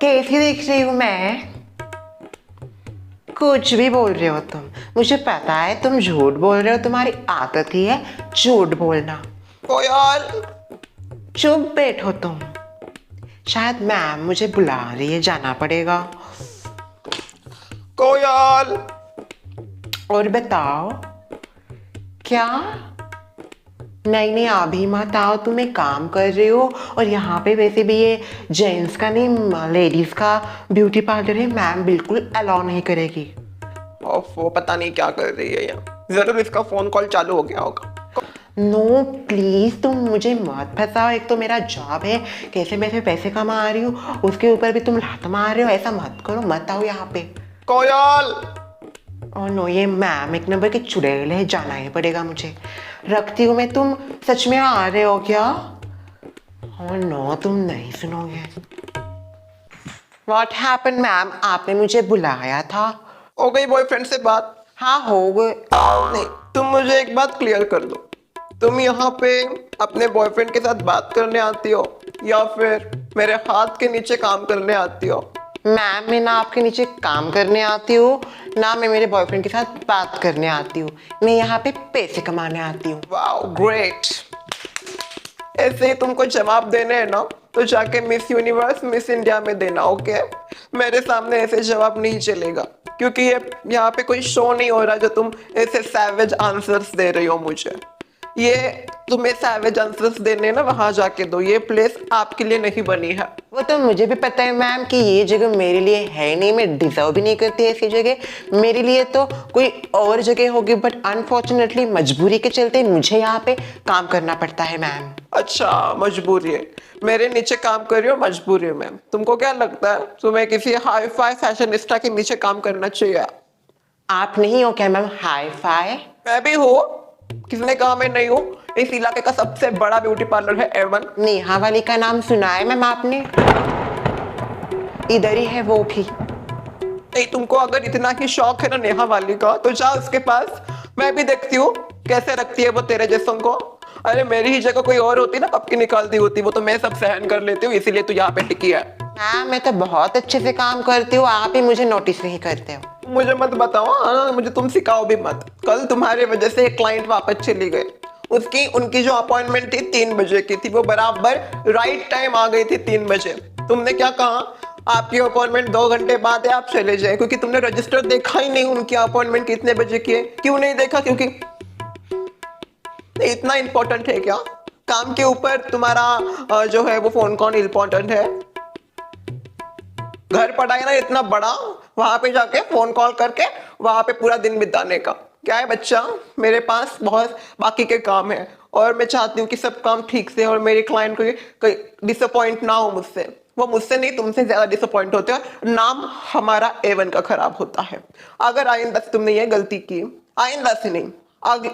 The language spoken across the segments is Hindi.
कैसी दिख रही हूँ मैं? कुछ भी बोल रहे हो तुम। मुझे पता है तुम झूठ बोल रहे हो, तुम्हारी आदत ही है झूठ बोलना। कोयल। चुप बैठो तुम। शायद मैम मुझे बुला रही है, जाना पड़ेगा। कोयल। और बताओ क्या? नहीं नहीं, अभी मत आओ, तुम एक काम कर रहे हो। और यहाँ पे वैसे भी ये जेंट्स का नहीं लेडीज का ब्यूटी पार्लर है, मैम बिल्कुल अलाउ नहीं करेगी। वो पता नहीं क्या कर रही है यहाँ, जरूर इसका फोन कॉल चालू हो गया होगा। नो प्लीज, तुम मुझे मत फंसाओ। एक तो मेरा जॉब है, कैसे मैं पैसे कमा रही हूँ, उसके ऊपर भी तुम लात मार रहे हो। ऐसा मत करो, मत आओ यहाँ पे। कोयल। और नो, ये मैम एक नंबर की चुड़ैल है, जाना ही पड़ेगा मुझे। रखती हूँ मैं। तुम सच में आ रहे हो क्या? और नो, तुम नहीं सुनोगे। What happened ma'am? आपने मुझे बुलाया था। हो गई बॉयफ्रेंड से बात? हाँ हो गए। नहीं, तुम मुझे एक बात क्लियर कर दो, तुम यहाँ पे अपने बॉयफ्रेंड के साथ बात करने आती हो या फिर मेरे हाथ के नीचे काम करने आती हो? मैम मैं ना आपके नीचे काम करने आती हूँ, ना मैं मेरे बॉयफ्रेंड के साथ बात करने आती हूँ। मैं यहाँ पे पैसे कमाने आती हूँ। Wow great. ऐसे ही तुमको जवाब देने हैं ना तो जाके मिस यूनिवर्स मिस इंडिया में देना, ओके? मेरे सामने ऐसे जवाब नहीं चलेगा, क्योंकि ये यहाँ पे कोई शो नहीं हो रहा जो तुम ऐसे सैवेज आंसर्स दे रही हो मुझे। ये तुम्हें सैवेज आंसर्स देने ना वहां जाके दो, ये प्लेस आपके लिए नहीं बनी है। वो तो मुझे भी पता है मैम कि ये जगह मेरे लिए है नहीं, मैं डिजर्व भी नहीं करती ऐसी जगह। मेरे लिए तो कोई और जगह होगी, बट अनफॉर्चुनेटली मजबूरी के चलते मुझे यहाँ पे काम करना पड़ता है मैम। अच्छा, मजबूरी है, मेरे नीचे काम कर रही हो मजबूरी है मैम। तुमको क्या लगता है तुम्हें किसी हाई फाई फैशनिस्टा के नीचे काम करना चाहिए? आप नहीं हो क्या मैम हाई फाई? मैं भी हूँ, किसने कहा मैं नहीं हूँ? इस इलाके का सबसे बड़ा ब्यूटी पार्लर है एवन। नेहा वाली का नाम सुना है मैम आपने? इधर ही है वो भी। नहीं, तुमको अगर इतना ही शौक है ना नेहा वाली का तो जा उसके पास, मैं भी देखती हूँ कैसे रखती है वो तेरे जैसों को। अरे मेरी ही जगह कोई और होती ना कब की निकालती होती, वो तो मैं सब सहन कर लेती हूँ, इसीलिए तू यहाँ पे टिकी है। हाँ मैं तो बहुत अच्छे से काम करती हूँ, आप ही मुझे नोटिस नहीं करते हो। मुझे मत बताओ, मुझे तुम सिखाओ भी मत। कल तुम्हारे वजह से एक क्लाइंट वापस चली गई, उनकी जो अपॉइंटमेंट थी 3 बजे की थी, वो बराबर राइट टाइम आ गई थी 3 बजे। तुमने क्या कहा? आपकी अपॉइंटमेंट 2 घंटे बाद है, आप चले जाए, क्योंकि तुमने रजिस्टर देखा ही नहीं उनकी अपॉइंटमेंट कितने बजे की है। क्यों नहीं देखा? क्योंकि इतना इंपॉर्टेंट है क्या? काम के ऊपर तुम्हारा जो है वो फोन कॉल इंपॉर्टेंट है? घर पड़ा है ना इतना बड़ा, वहां पे जाके फोन कॉल करके वहां पे पूरा दिन बिताने का क्या है बच्चा? मेरे पास बहुत बाकी के काम है और मैं चाहती हूँ कि सब काम ठीक से, और मेरे क्लाइंट को डिसअपॉइंट ना हो मुझसे। वो मुझसे नहीं तुमसे ज्यादा डिसअपॉइंट होते हैं, नाम हमारा एवन का खराब होता है। अगर आइंदा से तुमने ये गलती की, आइंदा से नहीं,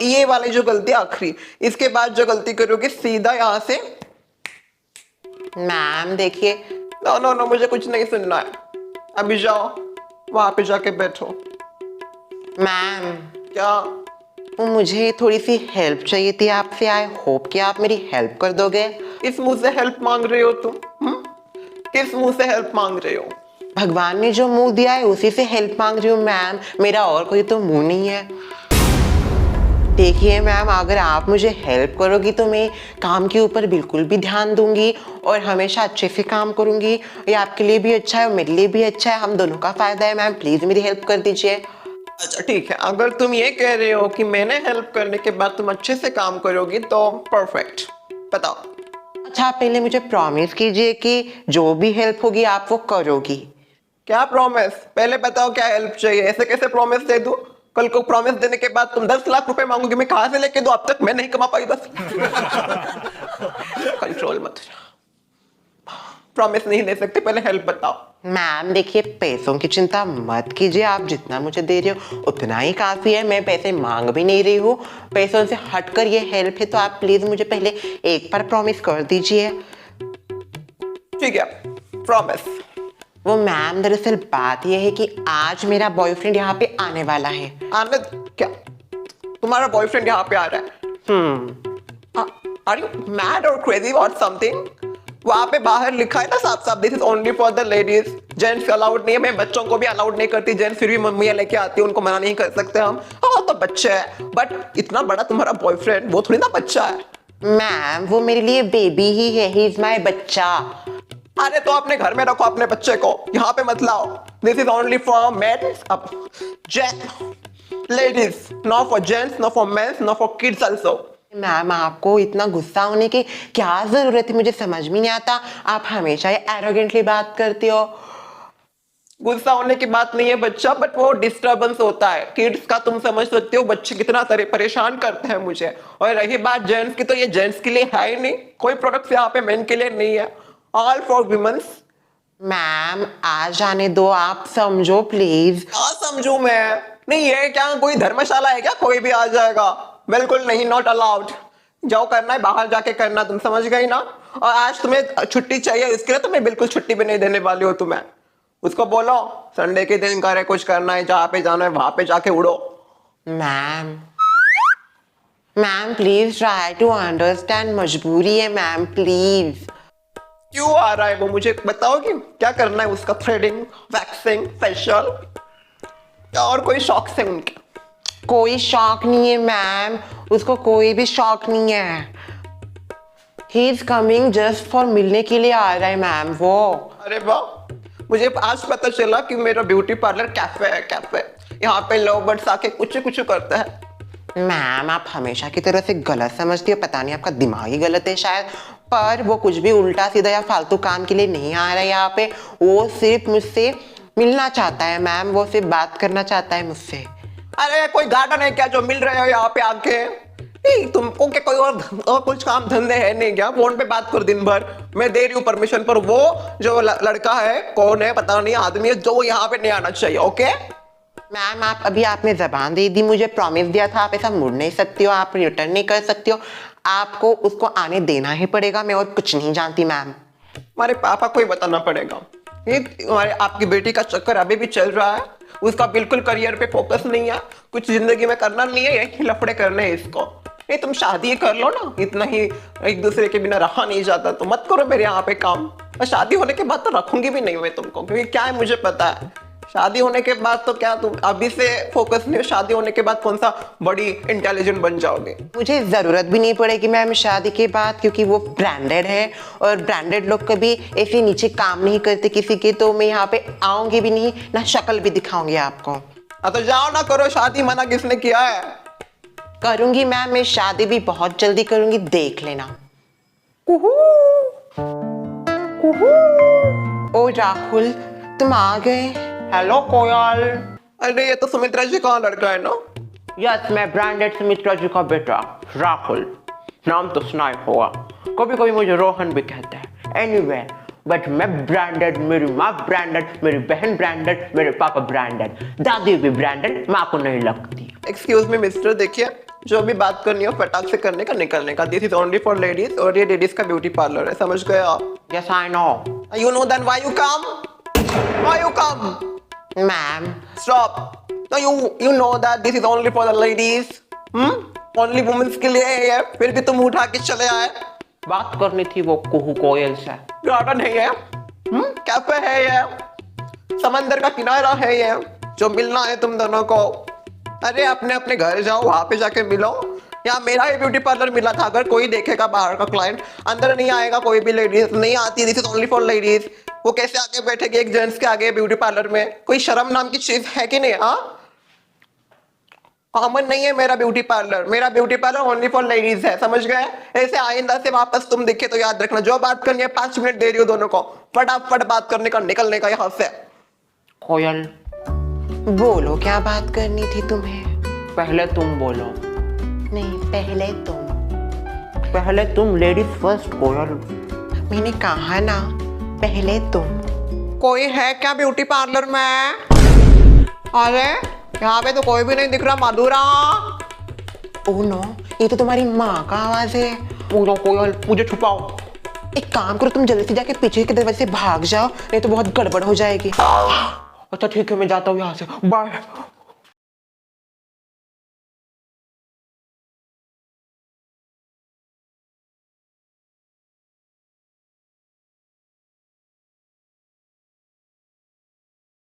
ये वाली जो गलती आखिरी, इसके बाद जो गलती करोगे सीधा यहाँ से। मैम देखिए। नो नो नो, मुझे कुछ नहीं सुनना है, अभी जाओ वहां पे जाके बैठो। मैम क्या? वो मुझे थोड़ी सी हेल्प चाहिए थी आपसे, आई होप कि आप मेरी हेल्प कर दोगे। किस मुंह से हेल्प मांग रहे हो तुम? किस मुंह से हेल्प मांग रहे हो? भगवान ने जो मुंह दिया है उसी से हेल्प मांग रही हूँ मैम, मेरा और कोई तो मुंह नहीं है। देखिए मैम, अगर आप मुझे हेल्प करोगी तो मैं काम के ऊपर बिल्कुल भी ध्यान दूंगी और हमेशा अच्छे से काम करूंगी। ये आपके लिए भी अच्छा है और मेरे लिए भी अच्छा है, हम दोनों का फायदा है। मैम प्लीज मेरी हेल्प कर दीजिए। अच्छा ठीक है, अगर तुम ये कह रहे हो कि मैंने हेल्प करने के बाद तुम अच्छे से काम करोगी तो परफेक्ट, बताओ। अच्छा आप पहले मुझे प्रॉमिस कीजिए कि जो भी हेल्प होगी आप वो करोगी। क्या प्रॉमिस? पहले बताओ क्या हेल्प चाहिए, ऐसे कैसे प्रॉमिस दे दूं? कल को प्रॉमिस देने के बाद तुम 10 लाख रुपए मांगोगे, मैं कहां से लेके दूं? अब तक मैं नहीं कमा पाई बस। कंट्रोल मत, प्रॉमिस नहीं दे सकते, पहले हेल्प बताओ। मैम देखिए, पैसों की चिंता मत कीजिए, आप जितना मुझे दे रहे हो उतना ही काफी है, मैं पैसे मांग भी नहीं रही हूँ। पैसों से हटकर ये हेल्प है, तो आप प्लीज मुझे पहले एक बार प्रॉमिस कर दीजिए। ठीक है, प्रॉमिस। वो मैम दरअसल बात यह है कि आज मेरा बॉयफ्रेंड यहाँ पे आने वाला है। आने? क्या तुम्हारा बॉयफ्रेंड यहाँ पे आ रहा है? आर यू मैड और क्रेजी और समथिंग? वहां पे बाहर लिखा है ना साफ साफ, this is only for the ladies, gents allowed नहीं है। मैं बच्चों को भी अलाउड नहीं करती, जेंट्स फिर भी मम्मियाँ लेके आती है, उनको मना नहीं कर सकते हम। हाँ तो बच्चा है, बट इतना बड़ा तुम्हारा बॉयफ्रेंड, वो थोड़ी ना बच्चा है। मैम वो मेरे लिए बेबी ही है, ही इज माई बच्चा। अरे तो अपने घर में रखो अपने बच्चे को, यहाँ पे मत लाओ। This is only for men, ladies, not for gents, not for mens, not for kids also. Ma'am आपको इतना गुस्सा होने की क्या जरूरत है, मुझे समझ में नहीं आता। आप हमेशा ये एरोगेंटली बात करती हो। गुस्सा होने की बात नहीं है बच्चा, बट वो डिस्टरबेंस होता है किड्स का। तुम समझ सकते हो बच्चे कितना तरह परेशान करते हैं मुझे। और रही बात जेंट्स की, तो ये जेंट्स के लिए है ही नहीं, कोई प्रोडक्ट यहाँ पे मेन के लिए नहीं है, ऑल फॉर विमेंस। मैम आ जाने दो, आप समझो प्लीज। क्या समझू मैं? नहीं है क्या कोई धर्मशाला है क्या, कोई भी आ जाएगा? बिल्कुल नहीं, नॉट अलाउड। जो करना है बाहर जाके करना, तुम समझ गई ना। और आज तुम्हें छुट्टी चाहिए, इसके लिए तो मैं बिल्कुल छुट्टी भी नहीं देने वाली हूँ तुम्हें। उसको बोलो संडे के दिन करे कुछ करना है, जहाँ पे जाना है वहां पे जाके उड़ो। Ma'am please try to understand, मजबूरी है मैम प्लीज। क्यों आ रहा है वो, मुझे बताओगी क्या करना है उसका? थ्रेडिंग, वैक्सिंग, फेशियल, या और कोई शौक से उनके? कोई शौक नहीं है मैम, उसको कोई भी शौक नहीं है। He is coming just for मिलने के लिए आ रहा है मैम वो। अरे वाह, मुझे आज पता चला कि मेरा ब्यूटी पार्लर कैफे है। कैफे, यहाँ पे लव बर्ड्स आके कुछ कुछ करते हैं। मैम आप हमेशा की तरह से गलत समझती हो, पता नहीं आपका दिमाग ही गलत है शायद। पर वो कुछ भी उल्टा सीधा या फालतू काम के लिए नहीं आ रहा है यहाँ पे। वो सिर्फ मुझसे मिलना चाहता है मैम, वो सिर्फ बात करना चाहता है मुझसे। अरे कोई गार्डन है क्या जो मिल रहे हो यहाँ पे आके? नहीं तुमको क्या कोई और कुछ काम धंधे है नहीं क्या? फोन पे बात कर दिन भर, मैं दे रही हूँ परमिशन, पर वो जो लड़का है कौन है पता नहीं, आदमी है, जो यहाँ पे नहीं आना चाहिए। ओके मैम आप अभी आपने जबान दे दी, मुझे प्रॉमिस दिया था, आप ऐसा मुड़ नहीं सकती हो, आप रिटर्न नहीं कर सकती हो, आपको उसको आने देना ही पड़ेगा। मैं और कुछ नहीं जानती मैम। हमारे पापा को ही बताना पड़ेगा। ये हमारे आपकी बेटी का चक्कर अभी भी चल रहा है, उसका बिल्कुल करियर पे फोकस नहीं है, कुछ जिंदगी में करना नहीं है, यही लफड़े करने हैं इसको। ये तुम शादी कर लो ना, इतना ही एक दूसरे के बिना रहा नहीं जाता, तो मत करो मेरे यहाँ पे काम। और शादी होने के बाद तो रखूंगी भी नहीं मैं तुमको, क्योंकि क्या है मुझे पता है, शादी होने के बाद तो क्या तुम अभी से फोकस नहीं हो, शादी होने के बाद कौन सा बड़ी इंटेलिजेंट बन जाओगे। मुझे जरूरत भी नहीं पड़ेगी मैम शादी के बाद, क्योंकि वो ब्रांडेड है और ब्रांडेड लोग कभी ऐसे नीचे काम नहीं करते किसी के। तो मैं यहाँ पे आऊंगी भी नहीं, ना शक्ल भी दिखाऊंगी आपको। तो जाओ ना करो शादी, मना किसने किया है? करूंगी मैम, मैं शादी भी बहुत जल्दी करूंगी, देख लेना। ओ राहुल तुम आ गए। हेलो कोयल। अरे ये तो सुमित्रा जी का लड़का है ना? यस मैं ब्रांडेड सुमित्रा जी का बेटा राहुल, नाम तो सुना ही होगा, कभी कभी मुझे रोहन भी कहते हैं। एनीवे बट मैं ब्रांडेड, मेरी माँ ब्रांडेड, मेरी बहन ब्रांडेड, मेरे पापा ब्रांडेड, दादी भी ब्रांडेड, माँ को नहीं लगती। एक्सक्यूज मी मिस्टर, देखिए जो भी बात करनी हो फटाक से करने का, निकलने का। This is only for ladies, और ये लेडीज का ब्यूटी पार्लर है, समझ गए आप? Yes I know. You know then why you come? Why you come? Ma'am Stop. No, you know that this is only for the ladies. Only women's के लिए है, फिर भी तुम उठा के चले आए। बात करनी थी वो कुहू कोयल से। गार्डन है ये, कैफे है ये, समंदर का किनारा है ये, जो मिलना है तुम दोनों को। अरे अपने अपने घर जाओ, वहां पे जाके मिलो। यहाँ मेरा ही ब्यूटी पार्लर मिला था, अगर कोई देखेगा बाहर का क्लाइंट, अंदर नहीं आएगा, कोई भी लेडीज नहीं आती। This is only for ladies. वो कैसे आगे बैठेगी एक जेंट्स के आगे ब्यूटी पार्लर में? कोई शर्म नाम की चीज है कि नहीं? हाँ कॉमन नहीं है मेरा ब्यूटी पार्लर, मेरा beauty parlour only for ladies है, समझ गए? ऐसे आइंदा से वापस तुम दिखे तो याद रखना, जो बात करनी है 5 मिनट दे रही हो दोनों को, फटाफट बात करने का, निकलने का यहाँ से। कोयल बोलो क्या बात करनी थी तुम्हें? पहले तुम बोलो। नहीं पहले तुम। पहले तुम, लेडीज फर्स्ट कोयल। मैंने कहा ना पहले तुम। कोई है क्या ब्यूटी पार्लर में? अरे यहाँ पे तो कोई भी नहीं दिख रहा। मधुरा, ओ नो, ये तो तुम्हारी माँ का आवाज है। पूरा कोयल, मुझे छुपाओ। एक काम करो, तुम जल्दी से जाके पीछे के दरवाजे से भाग जाओ, नहीं तो बहुत गड़बड़ हो जाएगी। अच्छा ठीक है, मैं जाता हूँ यहाँ से, बाय।